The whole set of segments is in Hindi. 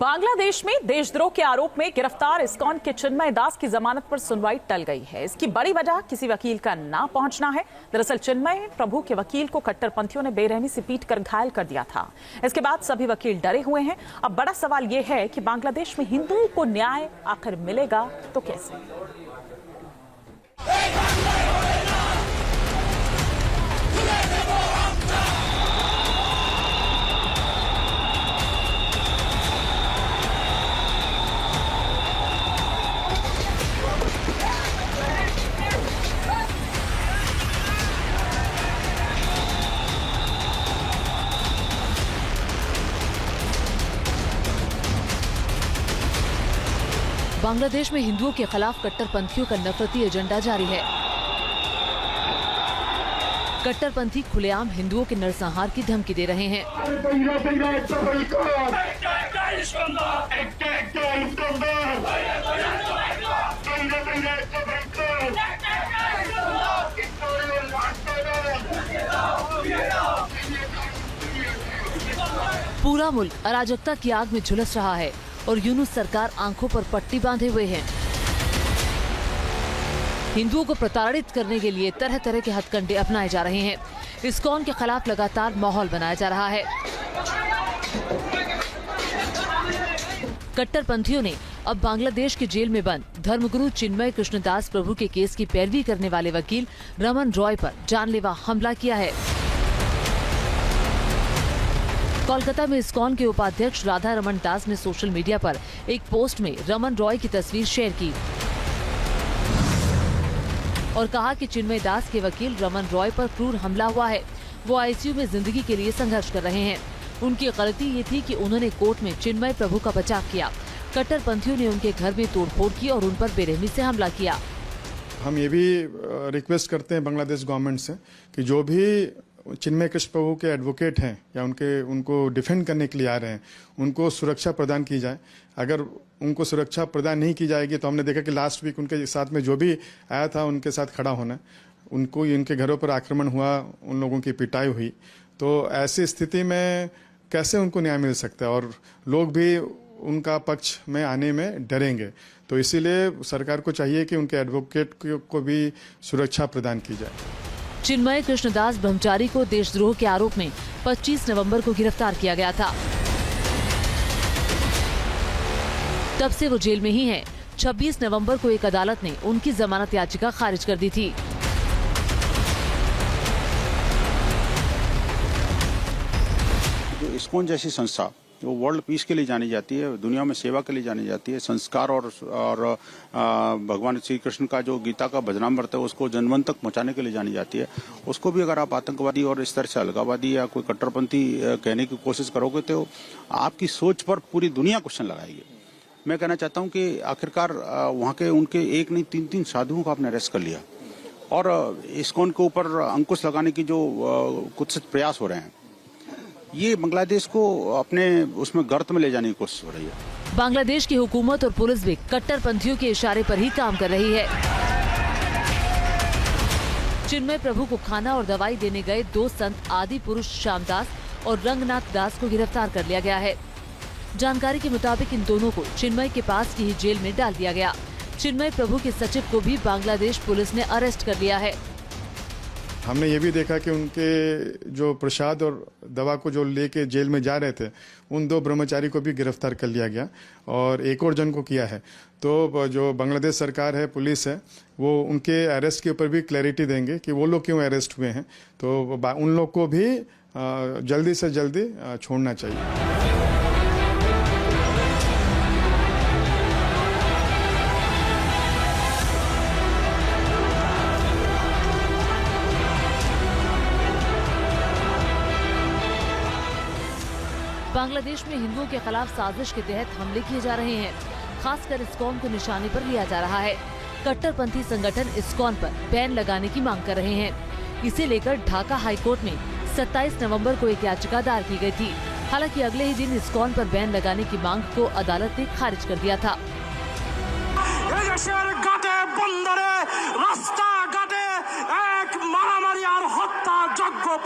बांग्लादेश में देशद्रोह के आरोप में गिरफ्तार इस्कॉन के चिन्मय दास की जमानत पर सुनवाई टल गई है। इसकी बड़ी वजह किसी वकील का ना पहुंचना है। दरअसल चिन्मय प्रभु के वकील को कट्टरपंथियों ने बेरहमी से पीटकर घायल कर दिया था। इसके बाद सभी वकील डरे हुए हैं। अब बड़ा सवाल यह है कि बांग्लादेश में हिंदुओं को न्याय आखिर मिलेगा तो कैसे। बांग्लादेश में हिंदुओं के खिलाफ कट्टरपंथियों का नफरती एजेंडा जारी है। कट्टरपंथी खुलेआम हिंदुओं के नरसंहार की धमकी दे रहे हैं। पूरा मुल्क अराजकता की आग में झुलस रहा है और यूनुस सरकार आंखों पर पट्टी बांधे हुए है। हिंदुओं को प्रताड़ित करने के लिए तरह तरह के हथकंडे अपनाए जा रहे हैं। इस्कॉन के खिलाफ लगातार माहौल बनाया जा रहा है। कट्टरपंथियों ने अब बांग्लादेश के जेल में बंद धर्मगुरु चिन्मय कृष्णदास प्रभु के केस की पैरवी करने वाले वकील रमन रॉय पर जानलेवा हमला किया है। कोलकाता में इस्कॉन के उपाध्यक्ष राधा रमन दास ने सोशल मीडिया पर एक पोस्ट में रमन रॉय की तस्वीर शेयर की और कहा कि चिन्मय दास के वकील रमन रॉय पर क्रूर हमला हुआ है। वो आईसीयू में जिंदगी के लिए संघर्ष कर रहे हैं। उनकी गलती ये थी कि उन्होंने कोर्ट में चिन्मय प्रभु का बचाव किया। कट्टरपंथियों ने उनके घर में तोड़फोड़ की और उन पर बेरहमी से हमला किया। हम ये भी रिक्वेस्ट करते हैं बांग्लादेश गवर्नमेंट से कि जो भी चिन्मय कृष्ण प्रभु के एडवोकेट हैं या उनको डिफेंड करने के लिए आ रहे हैं, उनको सुरक्षा प्रदान की जाए। अगर उनको सुरक्षा प्रदान नहीं की जाएगी तो हमने देखा कि लास्ट वीक उनके साथ में जो भी आया था उनके साथ खड़ा होना, उनको उनके घरों पर आक्रमण हुआ, उन लोगों की पिटाई हुई। तो ऐसी स्थिति में कैसे उनको न्याय मिल सकता है और लोग भी उनका पक्ष में आने में डरेंगे। तो इसीलिए सरकार को चाहिए कि उनके एडवोकेट को भी सुरक्षा प्रदान की जाए। चिन्मय कृष्णदास ब्रह्मचारी को देशद्रोह के आरोप में 25 नवंबर को गिरफ्तार किया गया था। तब से वो जेल में ही हैं। 26 नवंबर को एक अदालत ने उनकी जमानत याचिका खारिज कर दी थी। जो इस्कॉन जैसी संस्था जो वर्ल्ड पीस के लिए जानी जाती है, दुनिया में सेवा के लिए जानी जाती है, संस्कार और भगवान श्री कृष्ण का जो गीता का बदनाम है उसको जनमन तक पहुंचाने के लिए जानी जाती है, उसको भी अगर आप आतंकवादी और इस तरह से अलगावादी या कोई कट्टरपंथी कहने की कोशिश करोगे तो आपकी सोच पर पूरी दुनिया क्वेश्चन लगाएगी। मैं कहना चाहता हूँ कि आखिरकार वहाँ के उनके एक नहीं 3 साधुओं को आपने अरेस्ट कर लिया और इस्कॉन के ऊपर अंकुश लगाने की जो कुत्सित प्रयास हो रहे हैं, ये बांग्लादेश को अपने उसमें गर्त में ले जाने की कोशिश हो रही है। बांग्लादेश की हुकूमत और पुलिस भी कट्टरपंथियों के इशारे पर ही काम कर रही है। चिन्मय प्रभु को खाना और दवाई देने गए 2 संत आदि पुरुष श्यामदास और रंगनाथ दास को गिरफ्तार कर लिया गया है। जानकारी के मुताबिक इन दोनों को चिन्मय के पास की ही जेल में डाल दिया गया। चिन्मय प्रभु के सचिव को भी बांग्लादेश पुलिस ने अरेस्ट कर लिया है। हमने ये भी देखा कि उनके जो प्रसाद और दवा को जो लेके जेल में जा रहे थे, उन 2 ब्रह्मचारी को भी गिरफ्तार कर लिया गया और एक और जन को किया है। तो जो बांग्लादेश सरकार है, पुलिस है, वो उनके अरेस्ट के ऊपर भी क्लैरिटी देंगे कि वो लोग क्यों अरेस्ट हुए हैं। तो उन लोग को भी जल्दी से जल्दी छोड़ना चाहिए। बांग्लादेश में हिंदुओं के खिलाफ साजिश के तहत हमले किए जा रहे हैं। खासकर इस्कॉन को निशाने पर लिया जा रहा है। कट्टरपंथी संगठन इस्कॉन पर बैन लगाने की मांग कर रहे हैं। इसे लेकर ढाका हाईकोर्ट में 27 नवंबर को एक याचिका दायर की गई थी। हालांकि अगले ही दिन इस्कॉन पर बैन लगाने की मांग को अदालत ने खारिज कर दिया था।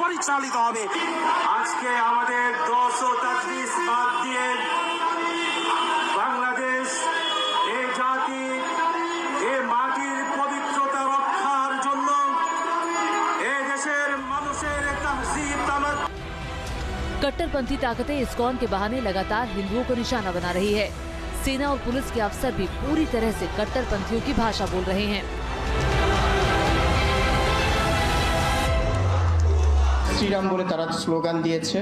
পরিচালিত হবে। আজকে আমাদের 233 বাদ দিয়ে कट्टरपंथी ताकतें इस्कॉन के बहाने लगातार हिंदुओं को निशाना बना रही है। सेना और पुलिस के अफसर भी पूरी तरह से कट्टरपंथियों की भाषा बोल रहे हैं। শ্রীরাম বলে তারা স্লোগান দিয়েছে।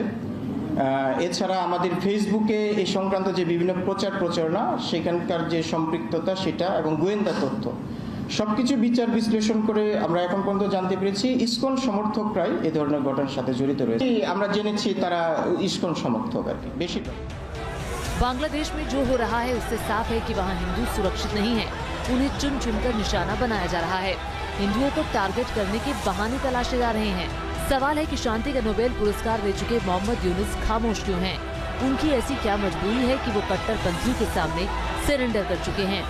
এছাড়া আমাদের ফেসবুকে এই সংক্রান্ত যে বিভিন্ন প্রচার প্রচারণা, সেখানকার যে সম্পৃক্ততা সেটা এবং গোয়েন্দা তথ্য সবকিছু বিচার বিশ্লেষণ করে আমরা এখন পর্যন্ত জানতে পেরেছি ইসকন সমর্থকরাই এই ধরনের ঘটনার সাথে জড়িত রয়েছে। আমরা জেনেছি তারা ইসকন সমর্থক আর কি বেশিরভাগ। बांग्लादेश में जो हो रहा है उससे साफ है कि वहाँ हिंदू सुरक्षित नहीं है। उन्हें चुन चुनकर निशाना बनाया जा रहा है। हिंदुओं को टारगेट करने के बहाने तलाशे जा रहे हैं। सवाल है कि शांति का नोबेल पुरस्कार दे चुके मोहम्मद यूनुस खामोश क्यों हैं? उनकी ऐसी क्या मजबूरी है कि वो कट्टरपंथियों के सामने सरेंडर कर चुके हैं?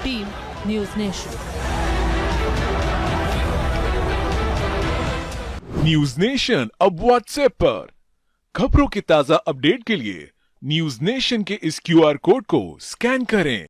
Team news nation. News nation अब व्हाट्सएप पर खबरों के ताजा अपडेट के लिए न्यूज नेशन के इस QR कोड को स्कैन करें।